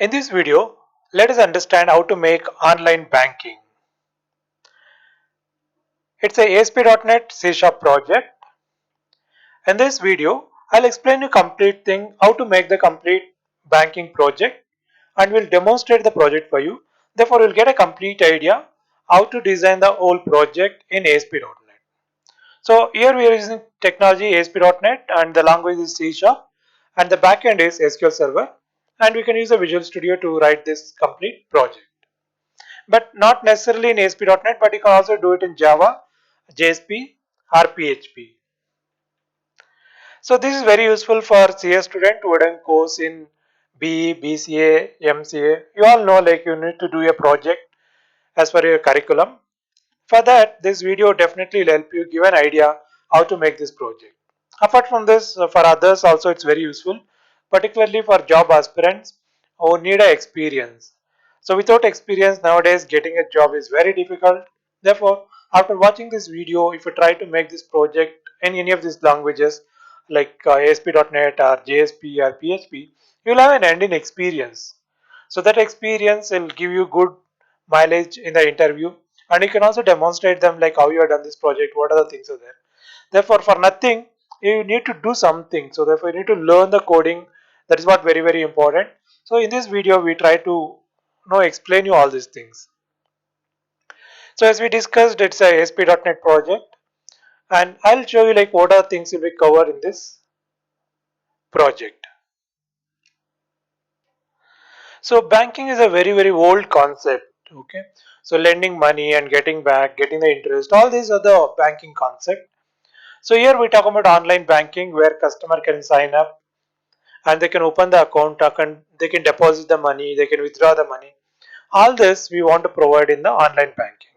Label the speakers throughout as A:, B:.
A: In this video, let us understand how to make online banking. It's a ASP.NET C# project. In this video, I'll explain you complete thing how to make the complete banking project and will demonstrate the project for you. Therefore, you'll get a complete idea how to design the whole project in ASP.NET. So here we are using technology ASP.NET and the language is C# and the backend is SQL Server, and we can use a Visual Studio to write this complete project. But not necessarily in ASP.NET, but you can also do it in Java, JSP or PHP. So this is very useful for CS student who done course in BE, BCA, MCA. You all know like you need to do a project as per your curriculum. For that, this video definitely will help you give an idea how to make this project. Apart from this, for others also it's very useful, particularly for job aspirants who need a experience. So without experience nowadays getting a job is very difficult. Therefore, after watching this video, if you try to make this project in any of these languages like ASP.NET or JSP or PHP, you will have an end in experience. So that experience will give you good mileage in the interview, and you can also demonstrate them like how you have done this project, what are the things are there. Therefore, for nothing, you need to do something. So therefore, you need to learn the coding. That is what very important. So in this video, we try to explain you all these things. So as we discussed, it's a ASP.NET project, and I'll show you like what are things will be covered in this project. So banking is a very old concept. Okay, so lending money and getting back, getting the interest, all these are the banking concept. So here we talk about online banking where customer can sign up and they can open the account, they can deposit the money, they can withdraw the money. All this we want to provide in the online banking.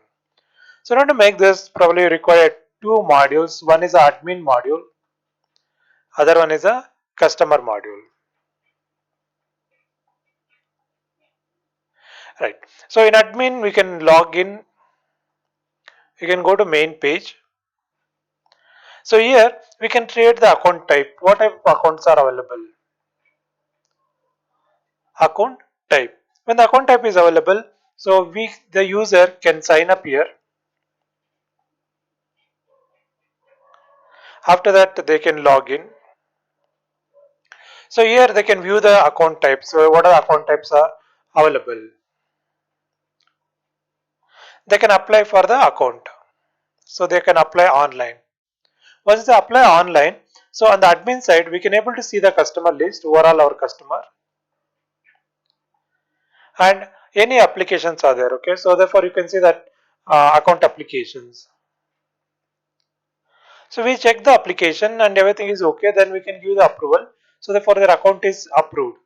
A: So now to make this, probably require two modules. One is a admin module, other one is a customer module. Right. So in admin we can log in, you can go to main page. So here we can create the account type. What type of accounts are available? Account type. When the account type is available, so the user can sign up here. After that they can log in. So here they can view the account types. So what are the account types are available? They can apply for the account. So they can apply online. Once they apply online, so on the admin side we can able to see the customer list, overall our customer, and any applications are there. Okay, so therefore you can see that account applications. So we check the application and everything is okay, then we can give the approval. So therefore their account is approved.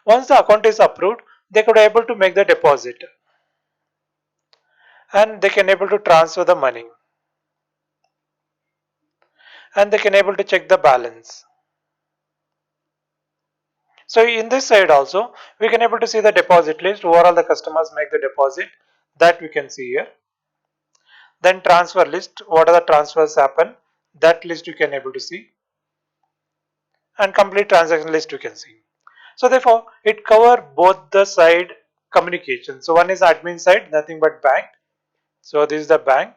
A: Once the account is approved, they could able to make the deposit and they can able to transfer the money and they can able to check the balance. So in this side also we can able to see the deposit list, overall the customers make the deposit, that we can see here. Then transfer list, what are the transfers happen, that list you can able to see, and complete transaction list you can see. So therefore it cover both the side communication. So one is admin side, nothing but bank. So this is the bank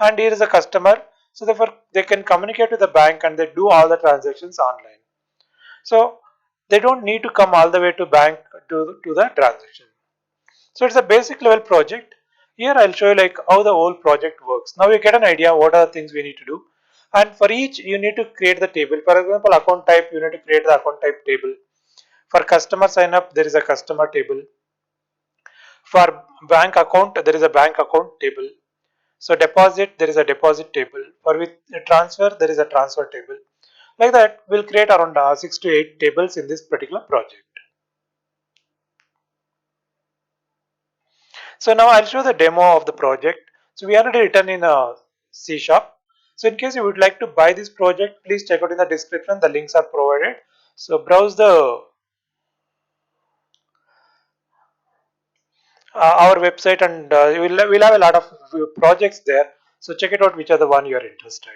A: and here is a customer. So therefore they can communicate with the bank and they do all the transactions online. So they don't need to come all the way to bank to the transaction. So it's a basic level project. Here I'll show you like how the whole project works. Now you get an idea what are the things we need to do. And for each you need to create the table. For example, account type, you need to create the account type table. For customer sign up, there is a customer table. For bank account, there is a bank account table. So deposit, there is a deposit table. For with transfer, there is a transfer table. Like that, we'll create around 6 to 8 tables in this particular project. So now I'll show the demo of the project. So we already written in a C Sharp. So in case you would like to buy this project, please check out in the description. The links are provided. So browse the our website and we'll have a lot of projects there. So check it out which are the one you are interested.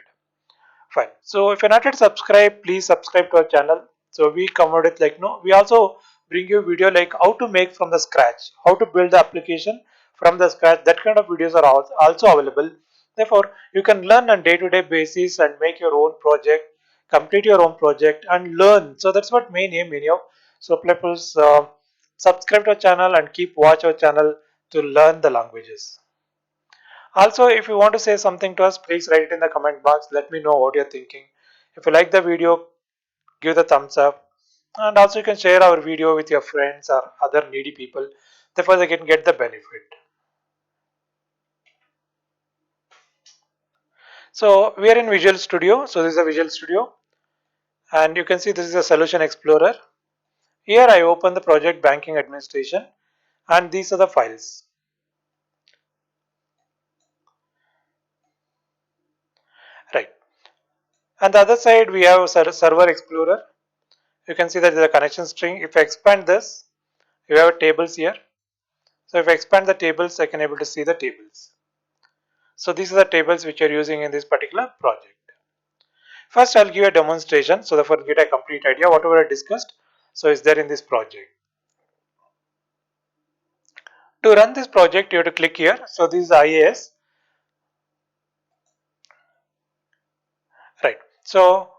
A: Fine. So if you're not yet subscribed, please subscribe to our channel. So we come out with like we also bring you video like how to make from the scratch, how to build the application from the scratch. That kind of videos are also available. Therefore, you can learn on day-to-day basis and make your own project, complete your own project and learn. So that's what main aim video. So please subscribe to our channel and keep watch our channel to learn the languages. Also, if you want to say something to us, please write it in the comment box. Let me know what you're thinking. If you like the video, give the thumbs up. And also you can share our video with your friends or other needy people. Therefore, they can get the benefit. So we are in Visual Studio. So this is a Visual Studio. And you can see this is a Solution Explorer. Here I open the project Banking Administration. And these are the files. Right. On the other side, we have Server Explorer. You can see that there is a connection string. If I expand this, you have tables here. So if I expand the tables, I can able to see the tables. So these are the tables which are using in this particular project. First, I'll give a demonstration so that for get a complete idea whatever I discussed. So is there in this project. To run this project, you have to click here. So this is IAS. Right. So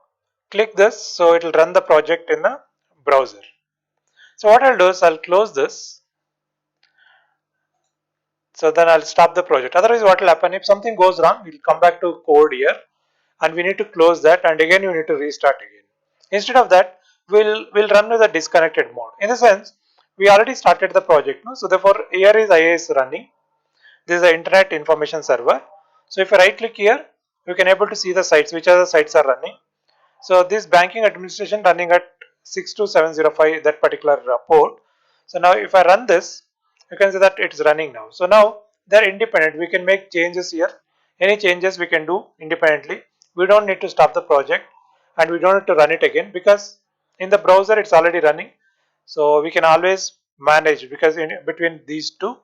A: click this. So it will run the project in the browser. So what I'll do is I'll close this. So then I'll stop the project. Otherwise, what will happen if something goes wrong? We'll come back to code here, and we need to close that, and again you need to restart again. Instead of that, we'll run with a disconnected mode. In the sense, we already started the project, no? So therefore, here is IIS running. This is the Internet Information Server. So if I right click here, you can able to see the sites, which are the sites are running. So this banking administration running at 62705, that particular port. So now if I run this, you can see that it's running now. So now they're independent. We can make changes here. Any changes we can do independently. We don't need to stop the project and we don't need to run it again because in the browser it's already running. So we can always manage because in between these two,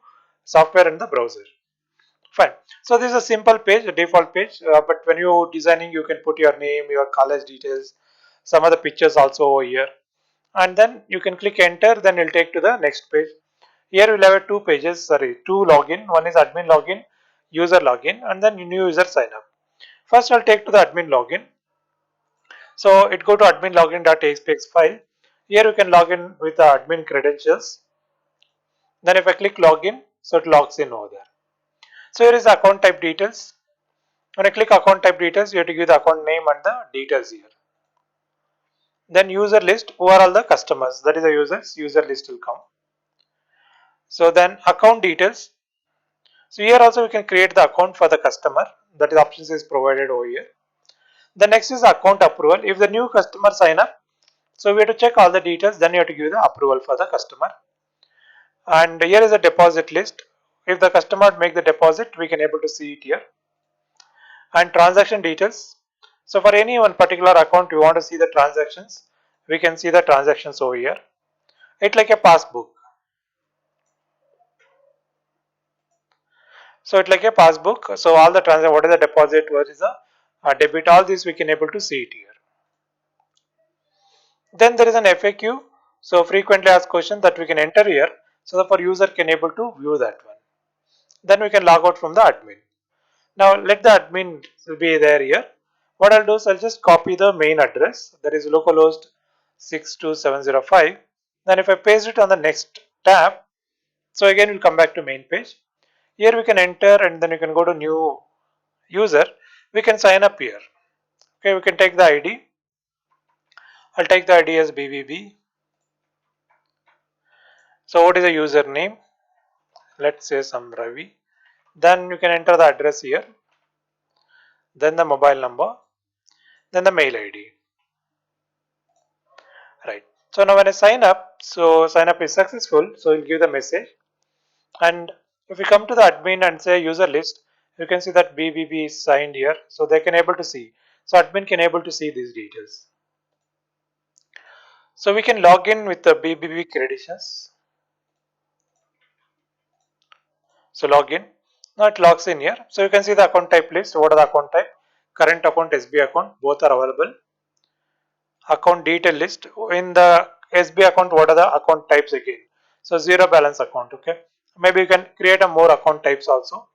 A: software and the browser. Fine. So this is a simple page, a default page. But when you designing, you can put your name, your college details, some of the pictures also over here, and then you can click enter. Then it'll take to the next page. Here we'll have two pages. Sorry, two login. One is admin login, user login, and then new user sign up. First, I'll take to the admin login. So it go to admin login.aspx file. Here you can log in with the admin credentials. Then if I click login, so it logs in over there. So here is the account type details. When I click account type details, you have to give the account name and the details here. Then user list, who are all the customers, that is the users, user list will come. So then account details. So here also we can create the account for the customer, that is options is provided over here. The next is account approval. If the new customer sign up, so we have to check all the details, then you have to give the approval for the customer. And here is a deposit list. If the customer make the deposit, we can able to see it here. And transaction details. So for any one particular account you want to see the transactions, we can see the transactions over here. It's like a passbook. So it's like a passbook. So all the transaction, what is the deposit, what is the debit, all this we can able to see it here. Then there is an FAQ. So frequently asked question that we can enter here. So that for user can able to view that one. Then we can log out from the admin. Now let the admin be there here. What I'll do is I'll just copy the main address, that is localhost 62705. Then if I paste it on the next tab, so again we'll come back to main page. Here we can enter and then you can go to new user. We can sign up here. Okay, we can take the ID. I'll take the ID as BBB. So what is the username? Let's say some Ravi. Then you can enter the address here. Then the mobile number. Then the mail ID. Right. So now when I sign up, so sign up is successful. So you'll give the message. And if we come to the admin and say user list, you can see that BBB is signed here. So they can able to see. So admin can able to see these details. So we can log in with the BBB credentials. So login. Now it logs in here. So you can see the account type list. What are the account type? Current account, SB account, both are available. Account detail list. In the SB account, what are the account types again? So zero balance account, okay. Maybe you can create a more account types also.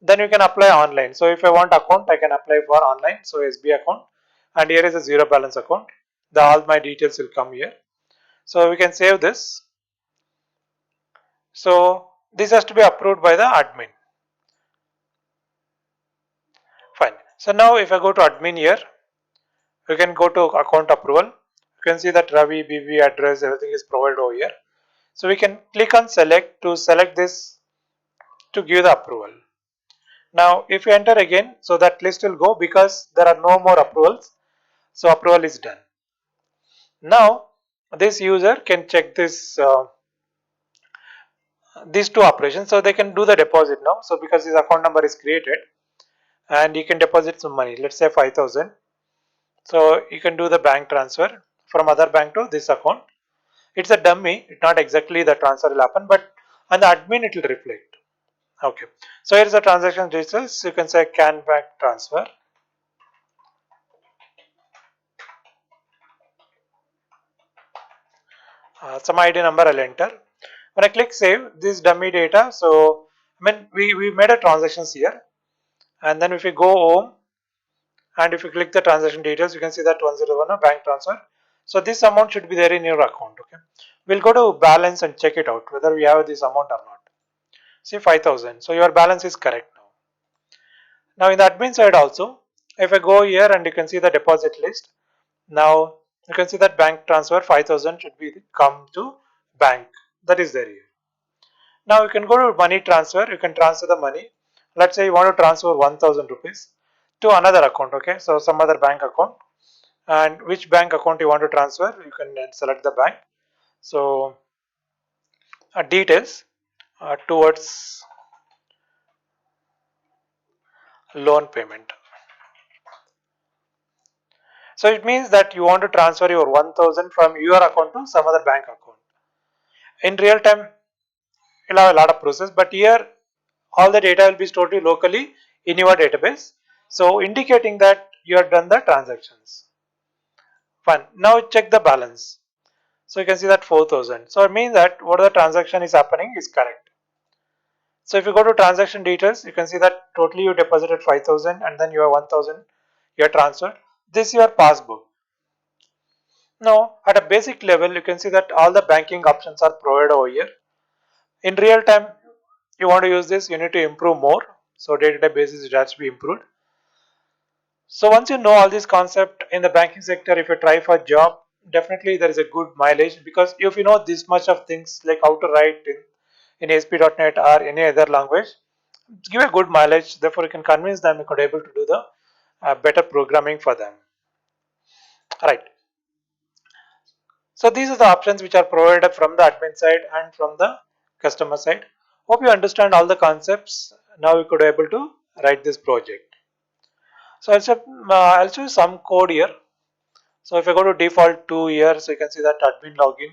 A: Then you can apply online. So if I want account, I can apply for online. So SB account, and here is a zero balance account. All my details will come here. So we can save this. So this has to be approved by the admin. Fine. So now if I go to admin here, you can go to account approval. You can see that Ravi, BB address, everything is provided over here. So we can click on select to select this to give the approval. Now if you enter again, so that list will go because there are no more approvals. So approval is done. Now this user can check this these two operations. So they can do the deposit now. So because his account number is created and he can deposit some money, let's say 5,000. So you can do the bank transfer from other bank to this account. It's a dummy, it's not exactly the transfer will happen, but on the admin it will reflect. Okay, so here's the transaction details. You can say can bank transfer. Some ID number I'll enter. When I click save, this dummy data. So I mean we made a transactions here, and then if we go home and if you click the transaction details, you can see that 101 a bank transfer. So this amount should be there in your account. Okay, we'll go to balance and check it out whether we have this amount or not. See 5,000. So your balance is correct now. Now in the admin side also, if I go here and you can see the deposit list. Now you can see that bank transfer 5,000 should be come to bank. That is there here. Now you can go to money transfer. You can transfer the money. Let's say you want to transfer 1,000 rupees to another account. Okay, so some other bank account, and which bank account you want to transfer, you can then select the bank. So details towards loan payment. So it means that you want to transfer your 1,000 from your account to some other bank account. In real time, you'll have a lot of process, but here all the data will be stored locally in your database. So indicating that you have done the transactions. Fine. Now check the balance. So you can see that 4,000. So it means that what the transaction is happening is correct. So if you go to transaction details, you can see that totally you deposited 5,000 and then you have 1,000 you have transferred. This is your passbook. Now at a basic level, you can see that all the banking options are provided over here. In real time, you want to use this, you need to improve more. So day-to-day basis it has to be improved. So once you know all this concept in the banking sector, if you try for a job, definitely there is a good mileage, because if you know this much of things like how to write in ASP.NET or any other language, give a good mileage. Therefore, you can convince them you could able to do the better programming for them. Right. So these are the options which are provided from the admin side and from the customer side. Hope you understand all the concepts. Now you could able to write this project. So I'll show you some code here. So if I go to default 2 here, so you can see that admin login,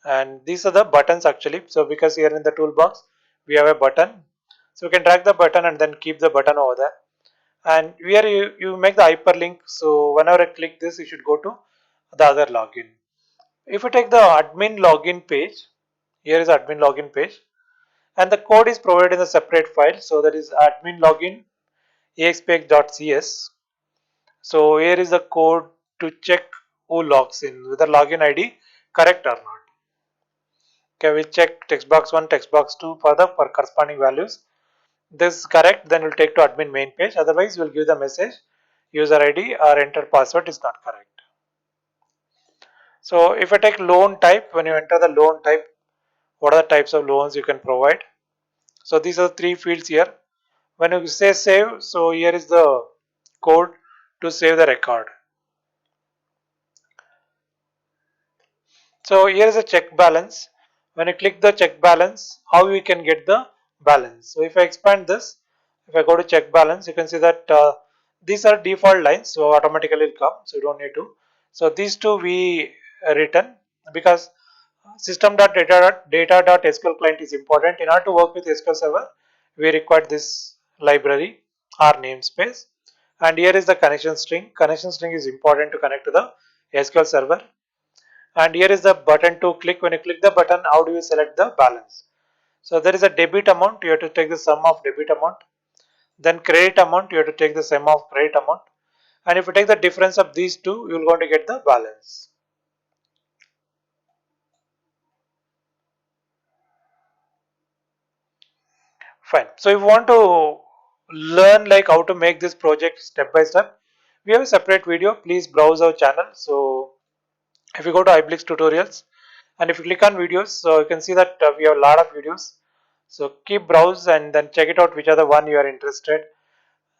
A: and these are the buttons actually. So because here in the toolbox we have a button, so you can drag the button and then keep the button over there. And here you make the hyperlink. So whenever I click this, you should go to the other login. If you take the admin login page, here is admin login page, and the code is provided in a separate file. So that is admin login expx.cs. So here is the code to check who logs in, whether login ID correct or not. Okay, we check text box 1, text box 2 for the corresponding values. This is correct, then we'll take to admin main page. Otherwise, we'll give the message user ID or enter password is not correct. So if I take loan type, when you enter the loan type, what are the types of loans you can provide? So these are the 3 fields here. When you say save, so here is the code to save the record. So here is a check balance. When you click the check balance, how we can get the balance? So if I expand this, if I go to check balance, you can see that these are default lines, so automatically will come. So you don't need to. So these two we written because system.data.sql client is important. In order to work with SQL Server, we require this library or namespace. And here is the connection string. Connection string is important to connect to the SQL Server. and here is the button to click. When you click the button, how do you select the balance? So there is a debit amount, you have to take the sum of debit amount. Then credit amount, you have to take the sum of credit amount. And if you take the difference of these two, you will going to get the balance. Fine. So if you want to learn like how to make this project step by step, we have a separate video. Please browse our channel. So if you go to iBlix tutorials and if you click on videos, so you can see that we have a lot of videos. So keep browse and then check it out which are the one you are interested.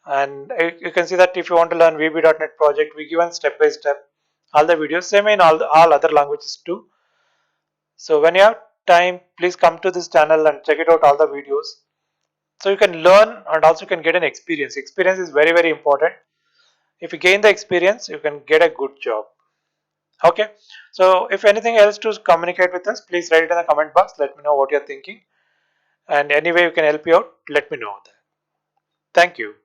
A: And you can see that if you want to learn VB.NET project, we given step by step all the videos, same in all other languages too. So when you have time, please come to this channel and check it out all the videos. So you can learn and also can get an experience. Experience is very, very important. If you gain the experience, you can get a good job. Okay. So if anything else to communicate with us, please write it in the comment box. Let me know what you're thinking. And anyway, you can help you out. Let me know that. Thank you.